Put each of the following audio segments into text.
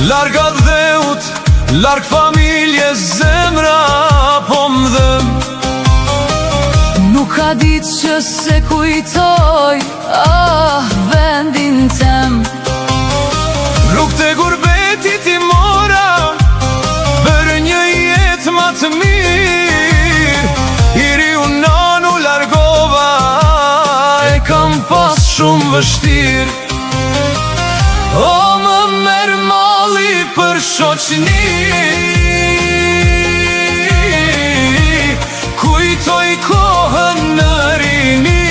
Larga dheut, larg familje, zemra po m'dhem. Nuk ka ditë që se kujtoj, vendin tem. Rrugët e gurbetit i mora për një jetë ma të mirë. I riu nanu largova, e kam pas shumë vështirë. O më merë mali për shoqni, kujtoj kohën në rini.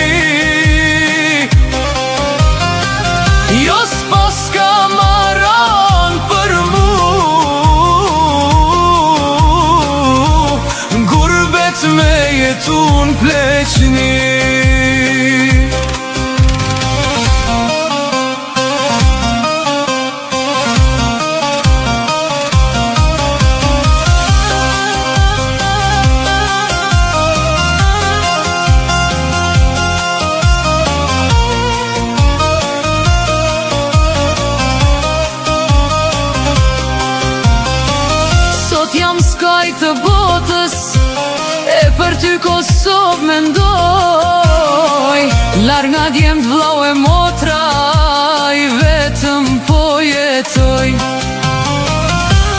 Jo s'pas ka maran për mu, gurbet me jetu n'pleqni. Jam skaj të botës, e për ty Kosovë mendoj. Larg nga djemt, vllau e motra, i vetëm po jetoj.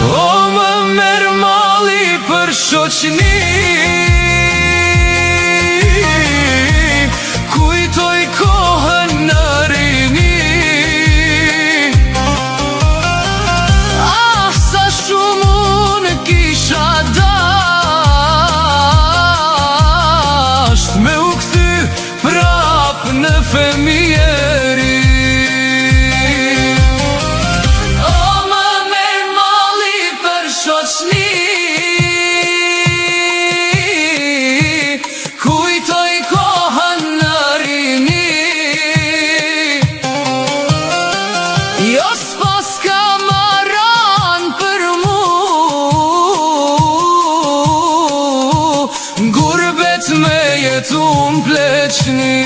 O më merë mali për shoqni, kujtoj kohën në rini. Sa shumë kisha dasht me u kthy prap në femjeri. O më merë mali për shoqni, kujtoj kohën në rini. Jo s'pas ka maran për mu, gurbet me jetu n'pleqni.